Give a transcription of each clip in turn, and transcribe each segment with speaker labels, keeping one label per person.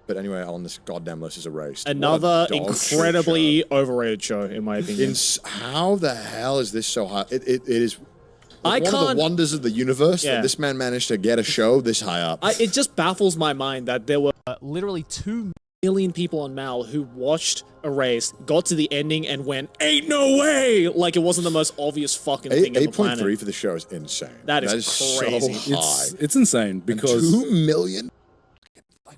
Speaker 1: But anyway, on this goddamn list is Erased.
Speaker 2: Another incredibly overrated show, in my opinion.
Speaker 1: How the hell is this so high? It is one of the wonders of the universe that this man managed to get a show this high up.
Speaker 2: It just baffles my mind that there were literally 2 million people on Mal who watched Erased, got to the ending, and went, "Ain't no way!" Like it wasn't the most obvious fucking thing on the planet.
Speaker 1: 8.3 for the show is insane.
Speaker 2: That is crazy.
Speaker 1: So high.
Speaker 3: It's insane because
Speaker 1: 2 million.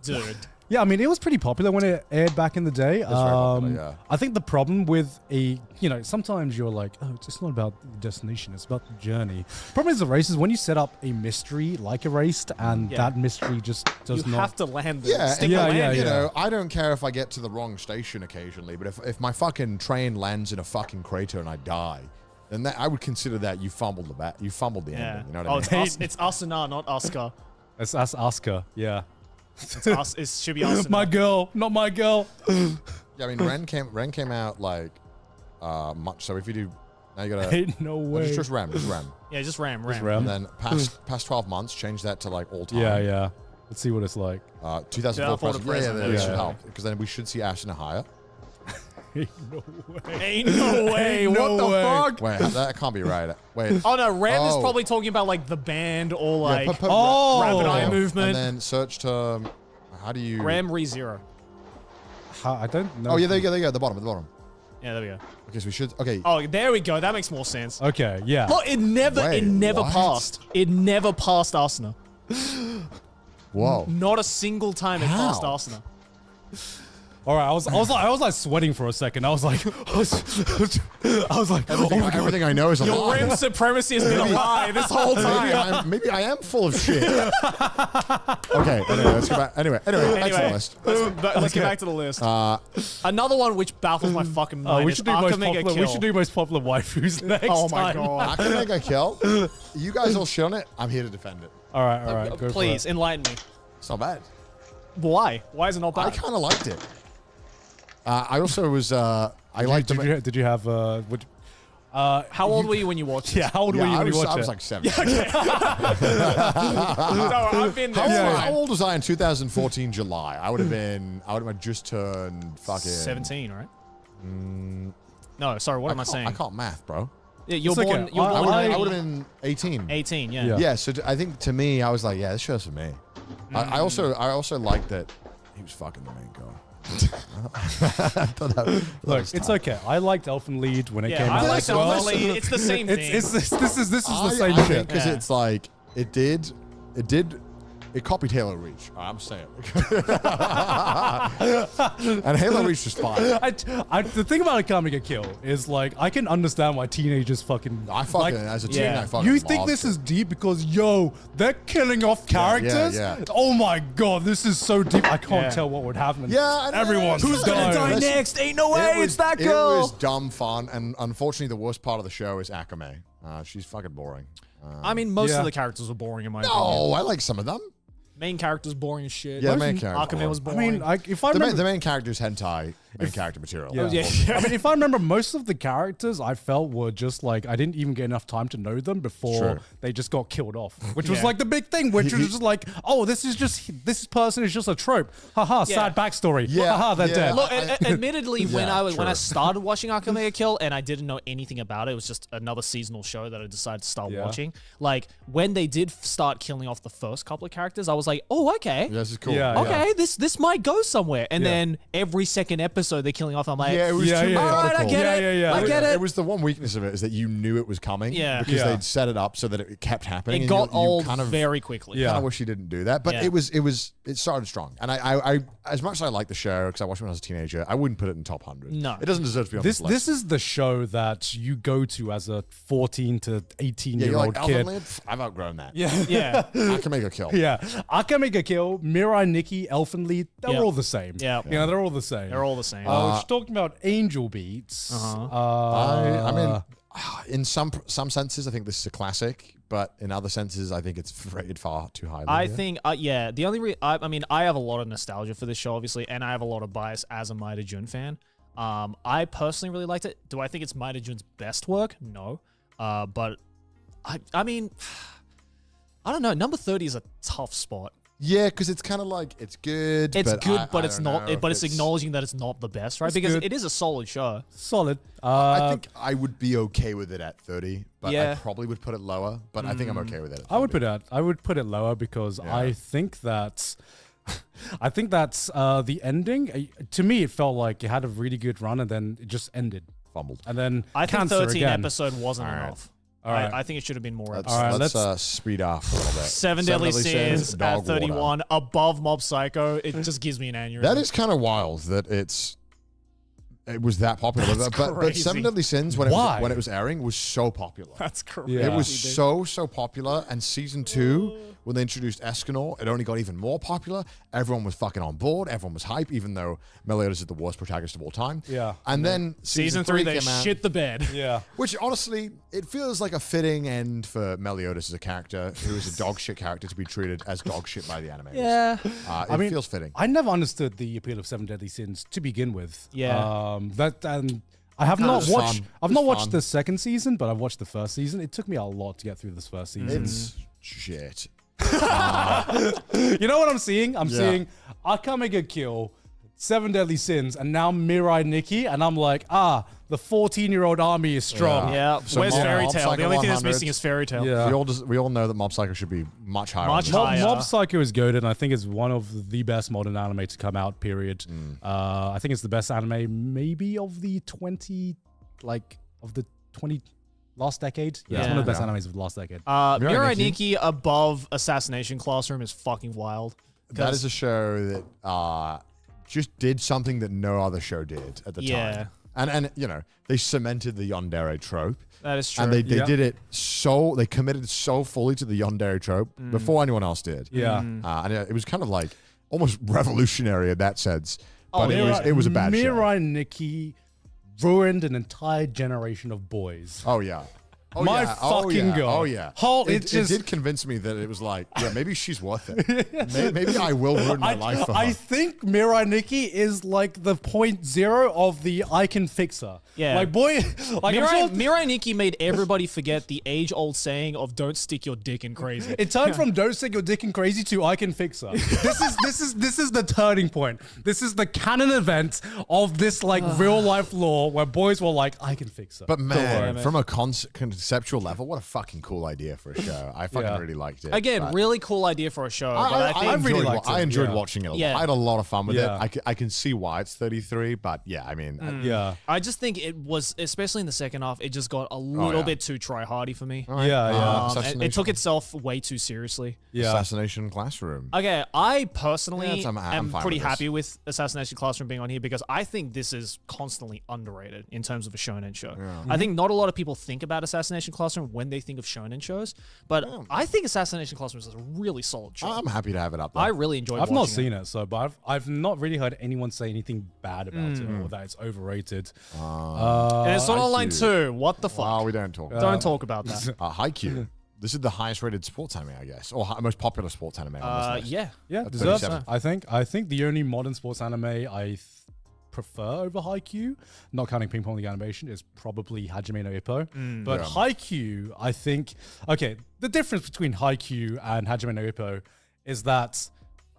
Speaker 2: Dude.
Speaker 3: Yeah, I mean, it was pretty popular when it aired back in the day. I think the problem with sometimes you're like, oh, it's not about the destination, it's about the journey. Problem is Erased is when you set up a mystery like Erased and that mystery just does not...
Speaker 2: You have to land there.
Speaker 4: Yeah, you know, I don't care if I get to the wrong station occasionally, but if my fucking train lands in a fucking crater and I die, then I would consider that you fumbled the ending. You know what I mean?
Speaker 2: It's Asuna, not Asuka.
Speaker 3: It's Asuka, yeah.
Speaker 2: It should be Asuna.
Speaker 3: My girl, not my girl.
Speaker 4: Yeah, I mean, Ren came out like much. So if you do, now you gotta.
Speaker 3: Ain't no way.
Speaker 4: Just Ram.
Speaker 2: Yeah, just Ram.
Speaker 4: And then past 12 months, change that to like all time.
Speaker 3: Yeah. Let's see what it's like.
Speaker 4: 2004 to present.
Speaker 2: Yeah,
Speaker 4: that should help because then we should see Asuna higher.
Speaker 3: Ain't no way. What the fuck?
Speaker 4: Wait, that can't be right. Wait.
Speaker 2: Oh no, Ram is probably talking about like the band or like rapid eye movement.
Speaker 4: And then search term. How do you?
Speaker 2: Ram ReZero.
Speaker 3: I don't know.
Speaker 4: Oh yeah, there you go. The bottom.
Speaker 2: Yeah, there we go.
Speaker 4: Okay, so we should. Okay.
Speaker 2: Oh, there we go. That makes more sense.
Speaker 3: Okay, yeah.
Speaker 2: Look, it never passed. It never passed Asuna.
Speaker 4: Whoa.
Speaker 2: Not a single time it passed Asuna.
Speaker 3: All right, I was like sweating for a second. I was like,
Speaker 4: everything I know is a lie.
Speaker 2: Your Ram supremacy has been a lie this whole time.
Speaker 4: Maybe I am full of shit. Okay, anyway, let's go back. Anyway, back to the list.
Speaker 2: Let's get back to the list. Another one which baffles my fucking mind.
Speaker 3: We should do most popular waifus next time.
Speaker 2: Oh my god.
Speaker 4: Akamega Kill. You guys all shit on it. I'm here to defend it.
Speaker 3: All right. Go
Speaker 2: please
Speaker 3: for it.
Speaker 2: enlighten me.
Speaker 4: It's not bad.
Speaker 2: Why? Why is it not bad?
Speaker 4: I kind of liked it. I also was.
Speaker 3: Did you have?
Speaker 2: How old were you when you watched it?
Speaker 3: Yeah, how old were you when you watched it?
Speaker 4: I was like 7.
Speaker 2: Okay. No, I've been there.
Speaker 4: How old was I in 2014 July? I would have just turned fucking
Speaker 2: 17, right? No, sorry. What am I saying?
Speaker 4: I can't math, bro.
Speaker 2: Yeah, you're born. You're born.
Speaker 4: I would have been 18.
Speaker 2: 18, yeah.
Speaker 4: Yeah. So I think to me, I was like, yeah, this show's for me. I also liked that he was fucking the main guy.
Speaker 3: Look, it's okay. I liked Elfen Lied when it came out.
Speaker 2: I liked Elfen Lied. It's the same thing.
Speaker 3: This is the same shit.
Speaker 4: Because it's like it copied Halo Reach. I'm saying. And Halo Reach is fine.
Speaker 3: The thing about Akamega Kill is like I can understand why teenagers fucking.
Speaker 4: As a teen, I fucking.
Speaker 3: You think this is deep because they're killing off characters?
Speaker 4: Yeah.
Speaker 3: Oh my god, this is so deep. I can't tell what would happen.
Speaker 4: Yeah,
Speaker 3: everyone's
Speaker 2: who's gonna die next? Ain't no way. It's that girl.
Speaker 4: It was dumb fun, and unfortunately, the worst part of the show is Akame. She's fucking boring.
Speaker 2: I mean, most of the characters were boring in my opinion.
Speaker 4: No, I like some of them.
Speaker 2: Main character's boring as shit.
Speaker 4: Yeah, the main character.
Speaker 2: Akame was boring.
Speaker 3: I mean, if I remember,
Speaker 4: the main character's hentai character material.
Speaker 3: Yeah. I mean, if I remember, most of the characters I felt were just like I didn't even get enough time to know them before they just got killed off, which was like the big thing, which was just like, oh, this person is just a trope. Haha, sad backstory. Haha, they're dead.
Speaker 2: Look, admittedly, when I started watching Akamega Kill and I didn't know anything about it, it was just another seasonal show that I decided to start watching. Like when they did start killing off the first couple of characters, I was like, oh, okay,
Speaker 4: yeah, this is cool.
Speaker 2: Okay, this might go somewhere. And then every second episode they're killing off. I'm like,
Speaker 4: it was too
Speaker 2: all right, I get it. I get it.
Speaker 4: It was the one weakness of it is that you knew it was coming.
Speaker 2: Yeah.
Speaker 4: Because they'd set it up so that it kept happening.
Speaker 2: It got old very quickly.
Speaker 4: Kind of wish you didn't do that, but it started strong. And I as much as I like the show because I watched it when I was a teenager, I wouldn't put it in top 100.
Speaker 2: No,
Speaker 4: it doesn't deserve to be on this list.
Speaker 3: This is the show that you go to as a 14 to 18-year-old kid.
Speaker 4: I've outgrown that.
Speaker 2: Yeah.
Speaker 4: Akamega Kill.
Speaker 3: Yeah, Akamega Kill, Mirai Nikki, Elfen Lied, they're all the same.
Speaker 2: Yeah,
Speaker 3: they're all the same.
Speaker 2: They're all the same.
Speaker 3: We're talking about Angel Beats.
Speaker 4: I mean, in some senses, I think this is a classic, but in other senses, I think it's rated far too highly.
Speaker 2: I think, the only I mean, I have a lot of nostalgia for this show, obviously, and I have a lot of bias as a Maida Jun fan. I personally really liked it. Do I think it's Maida Jun's best work? No. But I mean, I don't know. Number 30 is a tough spot.
Speaker 4: Yeah, because it's kind of like it's good.
Speaker 2: It's
Speaker 4: but
Speaker 2: good, but it's
Speaker 4: don't
Speaker 2: not.
Speaker 4: know if
Speaker 2: But it's acknowledging that it's not the best, right?
Speaker 3: It's
Speaker 2: Because
Speaker 3: good.
Speaker 2: it is a solid show.
Speaker 3: Solid.
Speaker 4: I think I would be okay with it at 30, but I
Speaker 2: Yeah.
Speaker 4: probably would put it lower. But I think I'm okay with it. At 30.
Speaker 3: I would put it lower because I think that the ending. To me, it felt like it had a really good run and then it just ended.
Speaker 4: Fumbled.
Speaker 3: And then
Speaker 2: I think
Speaker 3: cancer
Speaker 2: 13
Speaker 3: again.
Speaker 2: episode wasn't
Speaker 4: All right.
Speaker 2: enough.
Speaker 3: All right.
Speaker 2: I think it should have been more
Speaker 4: Let's,
Speaker 2: episodes.
Speaker 3: All right,
Speaker 4: let's speed off a little bit.
Speaker 2: Seven Deadly Sins at
Speaker 4: Dog
Speaker 2: 31,
Speaker 4: Water.
Speaker 2: above Mob Psycho. It just gives me an aneurysm.
Speaker 4: That is kind of wild that it was that popular.
Speaker 2: That's
Speaker 4: but
Speaker 2: crazy.
Speaker 4: Seven Deadly Sins, when it was airing, was so popular.
Speaker 2: That's crazy.
Speaker 3: Yeah.
Speaker 4: It was so popular. And season 2, when they introduced Escanor, it only got even more popular. Everyone was fucking on board. Everyone was hype, even though Meliodas is the worst protagonist of all time.
Speaker 3: Yeah.
Speaker 4: And then
Speaker 2: Season 3, they
Speaker 4: came out,
Speaker 2: shit the bed.
Speaker 3: Yeah.
Speaker 4: which honestly, it feels like a fitting end for Meliodas as a character who is a dog shit character to be treated as dog shit by the animators.
Speaker 2: Yeah.
Speaker 4: It feels fitting.
Speaker 3: I never understood the appeal of Seven Deadly Sins to begin with.
Speaker 2: Yeah.
Speaker 3: I have not
Speaker 4: was
Speaker 3: watched.
Speaker 4: fun.
Speaker 3: I've
Speaker 4: It
Speaker 3: not
Speaker 4: was
Speaker 3: watched
Speaker 4: fun.
Speaker 3: the second season, but I've watched the first season. It took me a lot to get through this first season.
Speaker 4: It's shit.
Speaker 3: You know what I'm seeing? I'm seeing Akame Kill, Seven Deadly Sins, and now Mirai Nikki, and I'm like, the 14-year-old army is strong.
Speaker 2: Yeah.
Speaker 4: So
Speaker 2: Where's
Speaker 4: Mob
Speaker 2: Fairy Tail?
Speaker 4: Psycho
Speaker 2: The only thing that's
Speaker 4: 100.
Speaker 2: missing is Fairy Tail.
Speaker 3: Yeah.
Speaker 4: We all know that Mob Psycho should be much higher.
Speaker 2: Much
Speaker 4: on the
Speaker 2: higher.
Speaker 3: Mob Psycho is good, and I think it's one of the best modern anime to come out, period. I think it's the best anime maybe of the 20 last decade. Yeah, it's one of the best animes of the last decade.
Speaker 2: Mirai Nikki above Assassination Classroom is fucking wild.
Speaker 4: That is a show that just did something that no other show did at the time. And you know, they cemented the yandere trope.
Speaker 2: That is true.
Speaker 4: And they did it they committed so fully to the yandere trope before anyone else did.
Speaker 3: Yeah.
Speaker 4: And it was kind of like almost revolutionary in that sense. But
Speaker 2: yeah.
Speaker 4: it was a bad show.
Speaker 3: Mirai Nikki ruined an entire generation of boys.
Speaker 4: Oh, yeah. Oh,
Speaker 3: My
Speaker 4: yeah.
Speaker 3: fucking God.
Speaker 4: Oh, yeah. It did convince me that it was like, yeah, maybe she's worth it. maybe I will ruin my life for her.
Speaker 3: I think Mirai Nikki is like the 0.0 of the I can fix her.
Speaker 2: Yeah.
Speaker 3: Like, boy, like
Speaker 2: Mirai Nikki made everybody forget the age-old saying of "Don't stick your dick in crazy."
Speaker 3: it turned from "Don't stick your dick in crazy" to "I can fix her." This is the turning point. This is the canon event of this like real life lore where boys were like, "I can fix her."
Speaker 4: But man,
Speaker 2: man.
Speaker 4: from a conceptual level, what a fucking cool idea for a show. I fucking really liked it.
Speaker 2: Again,
Speaker 4: but
Speaker 2: really cool idea for a show. But I think
Speaker 3: really liked it.
Speaker 4: I enjoyed
Speaker 3: Yeah.
Speaker 4: watching it a lot.
Speaker 2: Yeah.
Speaker 4: I had a lot of fun with
Speaker 3: Yeah.
Speaker 4: it. I can see why it's 33, but yeah, I mean,
Speaker 3: yeah.
Speaker 2: I just think it was, especially in the second half, it just got a little
Speaker 4: yeah.
Speaker 2: bit too try-hardy for me.
Speaker 3: Yeah, yeah.
Speaker 2: And it took itself way too seriously.
Speaker 3: Yeah.
Speaker 4: Assassination Classroom.
Speaker 2: Okay, I personally
Speaker 4: Yeah, I'm
Speaker 2: am
Speaker 4: fine
Speaker 2: pretty
Speaker 4: with this.
Speaker 2: happy with Assassination Classroom being on here because I think this is constantly underrated in terms of a shonen show. I think not a lot of people think about Assassination Classroom when they think of shonen shows, but I think Assassination Classroom is a really solid show.
Speaker 4: I'm happy to have it up there.
Speaker 2: I really enjoyed
Speaker 3: I've
Speaker 2: watching
Speaker 3: not seen it, so but I've not really heard anyone say anything bad about it or that it's overrated.
Speaker 2: And it's on online too. What the fuck?
Speaker 4: Well, we don't talk.
Speaker 2: Don't talk about that.
Speaker 4: Haikyuu. This is the highest rated sports anime, I guess, or most popular sports anime on this list.
Speaker 2: Yeah.
Speaker 3: Yeah,
Speaker 4: At
Speaker 3: deserves
Speaker 4: 37.
Speaker 3: it. I think the only modern sports anime I prefer over Haikyuu, not counting Ping Pong League animation, is probably Hajime no Ippo. But Haikyuu, I think, okay, the difference between Haikyuu and Hajime no Ippo is that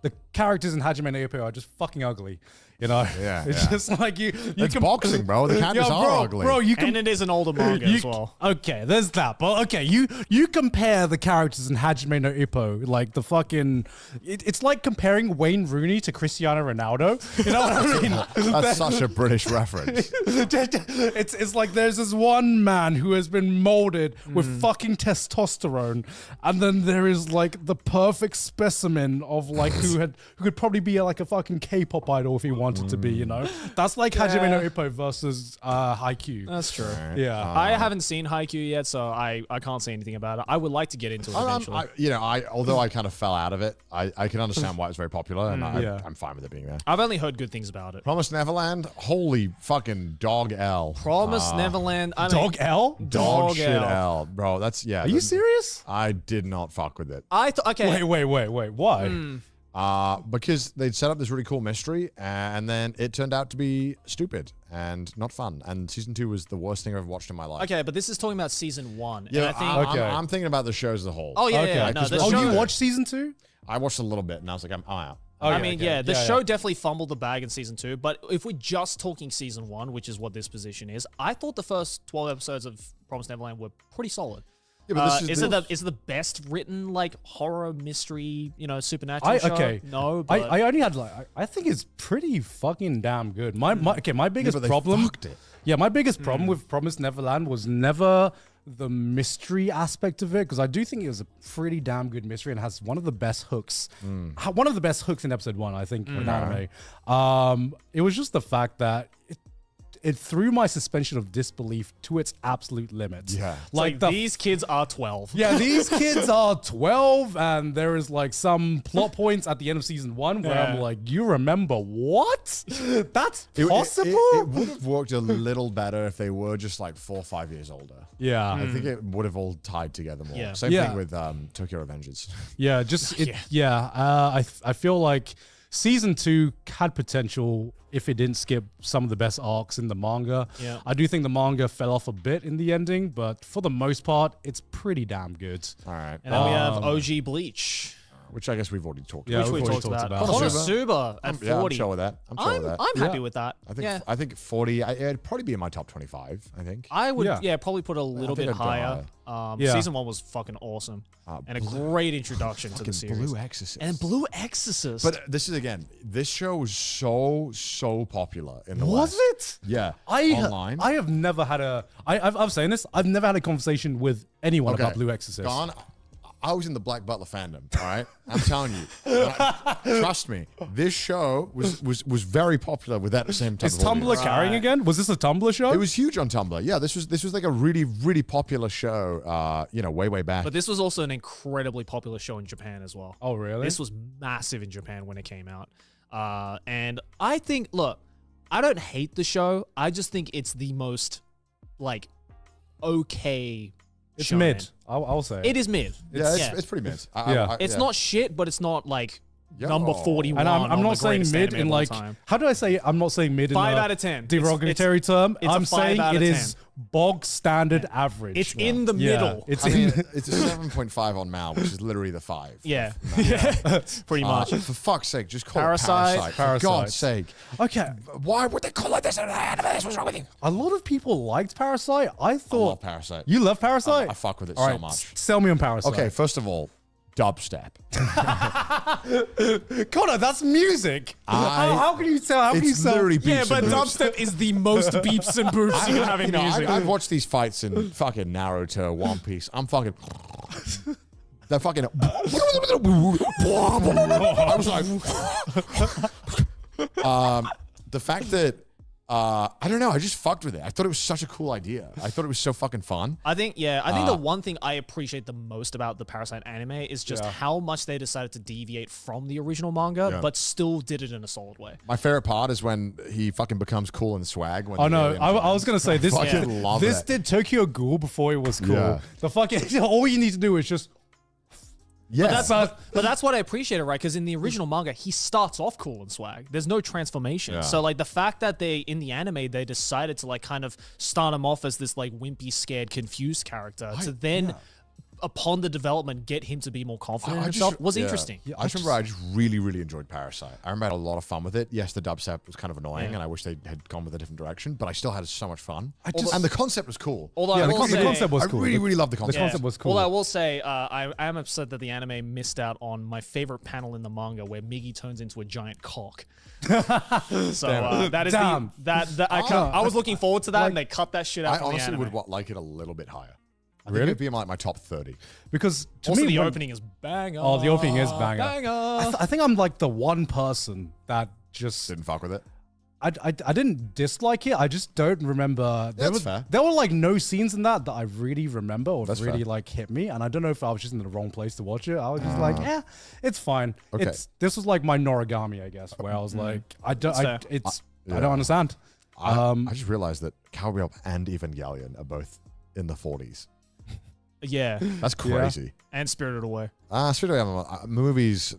Speaker 3: the characters in Hajime no Ippo are just fucking ugly. You know,
Speaker 4: Yeah,
Speaker 3: it's
Speaker 4: yeah.
Speaker 3: just like you
Speaker 4: It's
Speaker 3: can
Speaker 4: boxing, bro. The characters are ugly.
Speaker 3: Bro, you can
Speaker 2: And it is an older manga as well.
Speaker 3: Okay, there's that. But okay, you compare the characters in Hajime no Ippo, like the fucking... it's like comparing Wayne Rooney to Cristiano Ronaldo. You know what I mean?
Speaker 4: That's such a British reference.
Speaker 3: It's like there's this one man who has been molded with fucking testosterone, and then there is like the perfect specimen of like who could probably be like a fucking K-pop idol if he wanted to be, you know? That's like Hajime no Ippo versus Haikyuu.
Speaker 2: That's true.
Speaker 3: Yeah.
Speaker 2: I haven't seen Haikyuu yet, so I can't say anything about it. I would like to get into it eventually.
Speaker 4: Although I kind of fell out of it, I can understand why it's very popular, and
Speaker 3: Yeah.
Speaker 4: I'm fine with it being there.
Speaker 2: I've only heard good things about it.
Speaker 4: Promised Neverland, holy fucking dog L.
Speaker 2: Promise Neverland. I mean,
Speaker 3: Dog L?
Speaker 4: Dog shit
Speaker 2: L.
Speaker 4: L. Bro, that's, yeah.
Speaker 3: Are you serious?
Speaker 4: I did not fuck with it.
Speaker 2: Okay.
Speaker 3: Wait, why?
Speaker 4: Because they'd set up this really cool mystery, and then it turned out to be stupid and not fun. And season 2 was the worst thing I've ever watched in my life.
Speaker 2: Okay, but this is talking about season 1.
Speaker 4: Yeah,
Speaker 2: and I think
Speaker 3: Okay.
Speaker 4: I'm thinking about the shows as a whole.
Speaker 2: Oh yeah,
Speaker 3: Okay.
Speaker 2: yeah. No,
Speaker 4: Because
Speaker 2: the
Speaker 4: we're
Speaker 3: Oh,
Speaker 2: show,
Speaker 3: you watched season 2?
Speaker 4: I watched a little bit and I was like, I'm out.
Speaker 2: I mean, the show definitely fumbled the bag in season 2. But if we're just talking season 1, which is what this position is, I thought the first 12 episodes of Promised Neverland were pretty solid. Yeah, but is it the best written like horror mystery, supernatural show?
Speaker 3: Okay,
Speaker 2: no, but
Speaker 3: I only had I think it's pretty fucking damn good. My biggest problem. Yeah, my biggest problem with Promised Neverland was never the mystery aspect of it, because I do think it was a pretty damn good mystery and has one of the best hooks. One of the best hooks in episode 1, I think, in anime. It was just the fact that it threw my suspension of disbelief to its absolute limits.
Speaker 2: Yeah. Like these kids are 12.
Speaker 3: Yeah, these kids are 12, and there is like some plot points at the end of season 1 where I'm like, you remember what? That's possible?
Speaker 4: It would have worked a little better if they were just like 4 or 5 years older.
Speaker 3: Yeah.
Speaker 4: I think it would have all tied together more. Yeah. Same thing with Tokyo Revengers.
Speaker 3: Yeah, I feel like season 2 had potential if it didn't skip some of the best arcs in the manga.
Speaker 2: Yeah.
Speaker 3: I do think the manga fell off a bit in the ending, but for the most part, it's pretty damn good.
Speaker 4: All right.
Speaker 2: And then we have OG Bleach.
Speaker 4: Which I guess we've already talked
Speaker 3: about.
Speaker 4: Yeah,
Speaker 2: which we talked about. Konosuba at 40.
Speaker 4: Yeah, I'm sure with that.
Speaker 2: I'm happy with that.
Speaker 4: I think 40, it'd probably be in my top 25, I think.
Speaker 2: I would, probably put a little bit higher. Season 1 was fucking awesome. And a great introduction to the series.
Speaker 4: Blue Exorcist.
Speaker 2: And Blue Exorcist.
Speaker 4: But this show was so popular in the
Speaker 3: Was
Speaker 4: West.
Speaker 3: it?
Speaker 4: Yeah.
Speaker 3: Online. I have never had I'm saying this, I've never had a conversation with anyone about Blue Exorcist.
Speaker 4: I was in the Black Butler fandom, all right? I'm telling you. Trust me, this show was very popular with that same type
Speaker 3: Is
Speaker 4: of audience.
Speaker 3: Tumblr carrying again? Was this a Tumblr show?
Speaker 4: It was huge on Tumblr. Yeah, this was like a really popular show, way back.
Speaker 2: But this was also an incredibly popular show in Japan as well.
Speaker 3: Oh, really?
Speaker 2: This was massive in Japan when it came out. And I think, look, I don't hate the show. I just think it's the most, okay
Speaker 3: It's
Speaker 2: shonen.
Speaker 3: mid. I'll say
Speaker 2: it is mid.
Speaker 4: It's pretty mid.
Speaker 2: It's not shit, but it's not number 41.
Speaker 3: And I'm not saying mid in how do I say I'm not saying mid
Speaker 2: 5
Speaker 3: in
Speaker 2: out of 10
Speaker 3: derogatory term. I'm saying it is
Speaker 2: 10.
Speaker 3: bog standard average.
Speaker 2: It's in the middle.
Speaker 4: It's a 7.5 on Mal, which is literally the 5.
Speaker 2: Yeah. Pretty much.
Speaker 4: For fuck's sake, just call
Speaker 2: Parasite.
Speaker 4: it Parasite. For God's sake.
Speaker 3: Okay.
Speaker 4: Why would they call it this? What's wrong with you?
Speaker 3: A lot of people liked Parasite. I love
Speaker 4: Parasite.
Speaker 3: You love Parasite?
Speaker 4: I fuck with it
Speaker 3: all
Speaker 4: so
Speaker 3: right,
Speaker 4: much.
Speaker 3: Sell me on Parasite.
Speaker 4: Okay, first of all, dubstep.
Speaker 3: Connor, that's music. How can you tell? How can you sell?
Speaker 2: Yeah, but dubstep is the most beeps and boops you can have in music.
Speaker 4: I've watched these fights in fucking Naruto, One Piece. I'm fucking. They're fucking. I was like. The fact that. I don't know. I just fucked with it. I thought it was such a cool idea. I thought it was so fucking fun.
Speaker 2: I think the one thing I appreciate the most about the Parasite anime is just how much they decided to deviate from the original manga, but still did it in a solid way.
Speaker 4: My favorite part is when he fucking becomes cool and swag. When
Speaker 3: I was gonna say this.
Speaker 4: Love
Speaker 3: this
Speaker 4: it.
Speaker 3: did Tokyo Ghoul before it was cool.
Speaker 4: Yeah.
Speaker 3: The fucking all you need to do is just.
Speaker 4: Yes.
Speaker 2: But that's what I appreciated, right? Because in the original manga, he starts off cool and swag. There's no transformation.
Speaker 4: Yeah.
Speaker 2: So the fact that in the anime, they decided to kind of start him off as this wimpy, scared, confused character to then, upon the development, get him to be more confident in himself was interesting.
Speaker 4: I just remember I just really enjoyed Parasite. I remember I had a lot of fun with it. Yes, the dubstep was kind of annoying, and I wish they had gone with a different direction, but I still had so much fun. And the concept was cool.
Speaker 2: Although
Speaker 3: the concept was cool.
Speaker 4: I really loved the concept.
Speaker 3: The concept was cool.
Speaker 2: Well, I will say, I am upset that the anime missed out on my favorite panel in the manga, where Miggy turns into a giant cock. So that is I was looking forward to that, and they cut that shit out.
Speaker 4: I
Speaker 2: from
Speaker 4: honestly
Speaker 2: the anime.
Speaker 4: would like it a little bit higher. I
Speaker 3: Really?
Speaker 4: think it'd be in my top 30.
Speaker 3: Because to
Speaker 2: Also,
Speaker 3: me,
Speaker 2: the opening is banger.
Speaker 3: Oh, the opening is banger.
Speaker 2: Banger.
Speaker 3: I think I'm the one person that just
Speaker 4: Didn't fuck with it.
Speaker 3: I didn't dislike it. I just don't remember.
Speaker 4: That's fair.
Speaker 3: There were no scenes in that I really remember or
Speaker 4: That's
Speaker 3: really
Speaker 4: fair.
Speaker 3: hit me. And I don't know if I was just in the wrong place to watch it. I was just it's fine.
Speaker 4: Okay.
Speaker 3: This was my Noragami, I guess, where I was I don't understand.
Speaker 4: I just realized that Cowboy Bebop and Evangelion are both in the 40s.
Speaker 2: Yeah.
Speaker 4: That's crazy.
Speaker 2: And Spirited Away.
Speaker 4: Spirited Away movies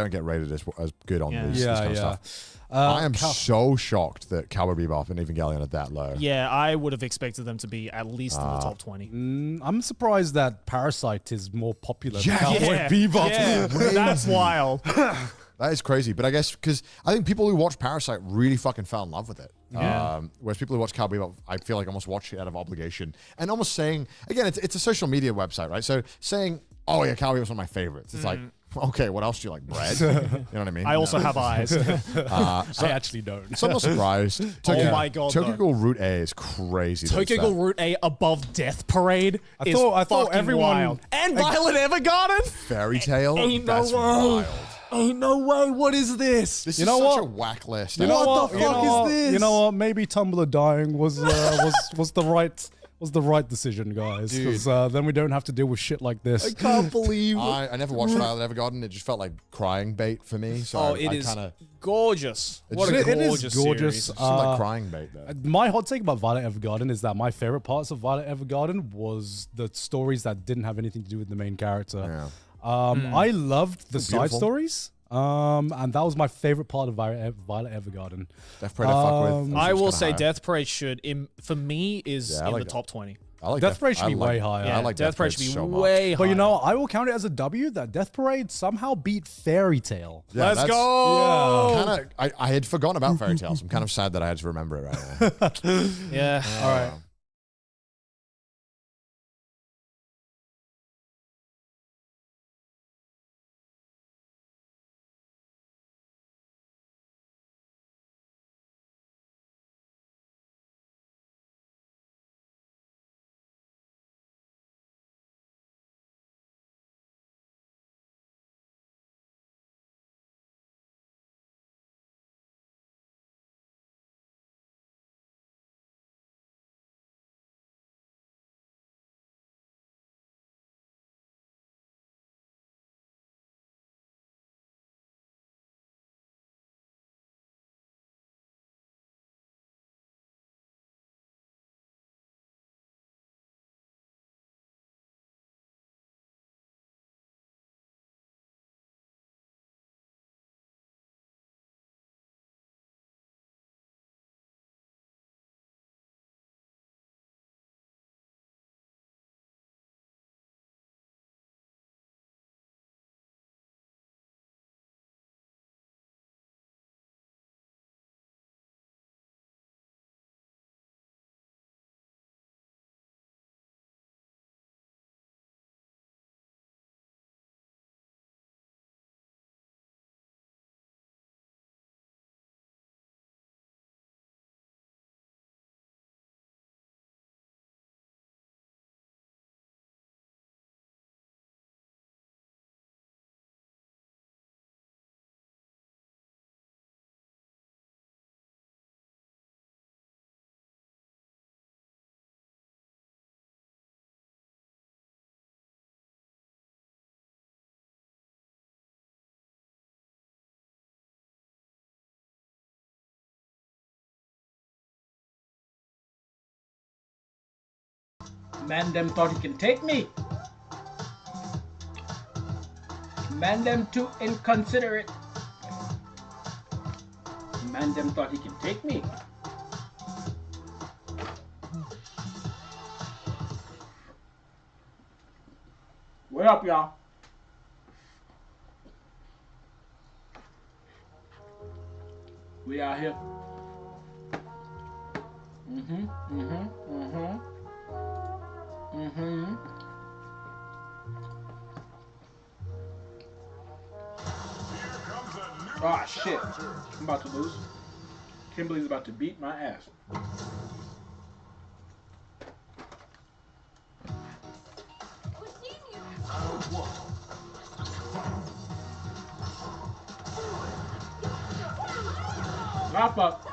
Speaker 4: don't get rated as good on this kind of stuff. I am so shocked that Cowboy Bebop and Evangelion are that low.
Speaker 2: Yeah, I would have expected them to be at least in the top 20.
Speaker 3: I'm surprised that Parasite is more popular than Cowboy Bebop.
Speaker 2: Yeah, that's wild.
Speaker 4: That is crazy. But I guess because I think people who watch Parasite really fucking fell in love with it.
Speaker 2: Yeah.
Speaker 4: Whereas people who watch Cowboy Bebop, I feel like almost watch it out of obligation. And almost saying, again, it's a social media website, right? So saying, oh yeah, Cowboy Bebop's one of my favorites. It's like, okay, what else do you like? Bread? You know what I mean?
Speaker 2: I also have eyes.
Speaker 3: I actually don't.
Speaker 4: So I'm not surprised.
Speaker 2: Oh my god.
Speaker 4: Tokyo Ghoul Route A is crazy.
Speaker 2: Tokyo Ghoul Route A above Death Parade I thought everyone wild. And Violet Evergarden?
Speaker 4: Fairy Tail?
Speaker 2: Ain't no
Speaker 4: That's
Speaker 2: way.
Speaker 4: wild.
Speaker 2: Ain't no way. What is this?
Speaker 4: This
Speaker 3: you
Speaker 4: is
Speaker 3: know
Speaker 4: such
Speaker 3: what?
Speaker 4: a whack list.
Speaker 3: You know
Speaker 2: what the fuck is this?
Speaker 3: You know what? Maybe Tumblr dying was the right decision, guys. Because then we don't have to deal with shit like this.
Speaker 2: I can't believe it.
Speaker 4: I never watched Violet Evergarden. It just felt like crying bait for me. So
Speaker 2: it is
Speaker 4: kinda,
Speaker 2: gorgeous. What a
Speaker 3: it
Speaker 2: gorgeous
Speaker 3: is gorgeous.
Speaker 2: series.
Speaker 4: it seemed like crying bait though.
Speaker 3: My hot take about Violet Evergarden is that my favorite parts of Violet Evergarden was the stories that didn't have anything to do with the main character. I loved the side stories. And that was my favorite part of Violet Evergarden.
Speaker 4: Death Parade I fuck with.
Speaker 2: I will say Death Parade should, for me, is in the top 20.
Speaker 4: I like
Speaker 3: Death Parade should be way higher.
Speaker 2: Yeah,
Speaker 4: I like
Speaker 2: Death Parade should be
Speaker 4: so
Speaker 2: way
Speaker 4: much.
Speaker 2: higher.
Speaker 3: But you know, I will count it as a W that Death Parade somehow beat Fairy Tail.
Speaker 4: Yeah,
Speaker 2: Let's go!
Speaker 4: I had forgotten about Fairy Tales. I'm kind of sad that I had to remember it right now.
Speaker 2: Yeah.
Speaker 3: All right.
Speaker 5: Man them thought he can take me. Man them too inconsiderate. Man them thought he can take me. What up, y'all? We out here. Ah, shit. I'm about to lose. Kimberly's about to beat my ass. Wrap up.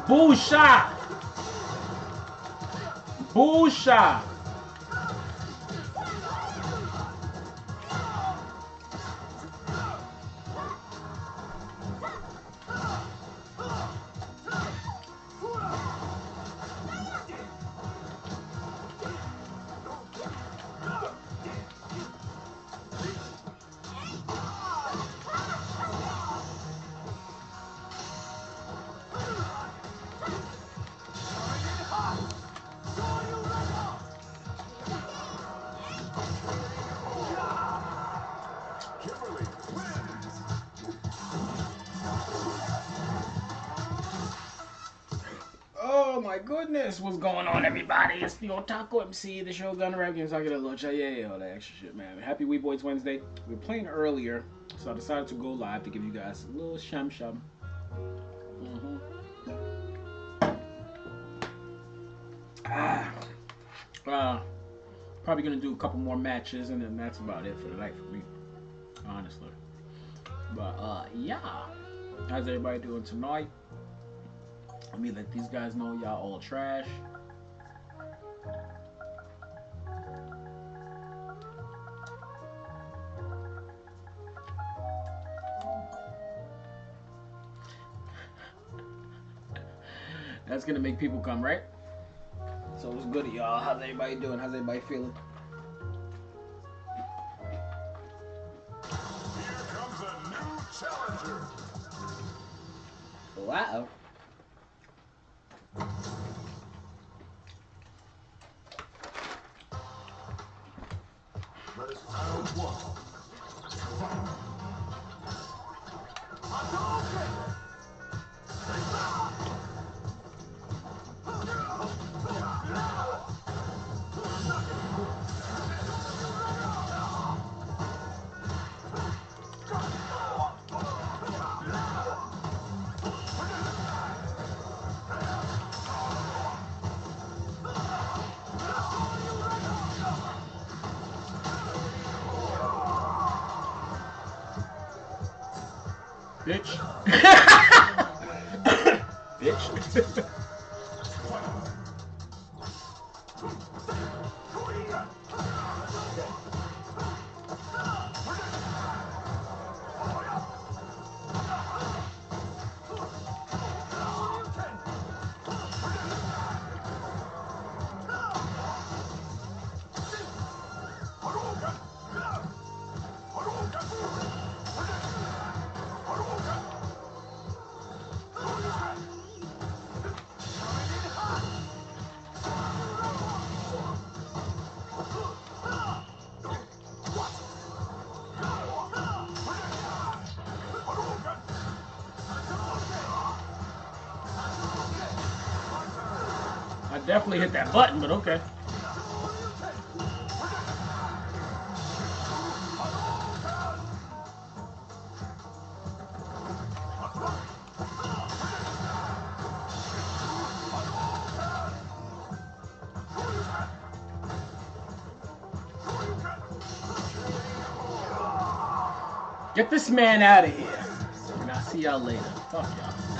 Speaker 5: Bullshot! Bullshot! Oh my goodness, what's going on, everybody? It's the Otaku MC, the Shogun Rankings. I get a little yeah, all that extra shit, man. Happy Weeboids Wednesday. We were playing earlier, so I decided to go live to give you guys a little sham. Probably gonna do a couple more matches, and then that's about it for the night for me, honestly. But yeah, how's everybody doing tonight? Let me let these guys know y'all all trash. That's gonna make people come, right? So what's good, y'all? How's everybody doing? How's everybody feeling?
Speaker 6: Here comes a new challenger.
Speaker 5: Wow.
Speaker 6: But it's round one.
Speaker 5: Bitch. Bitch. I definitely hit that button, but okay. Get this man out of here. And I'll see y'all later. Fuck y'all.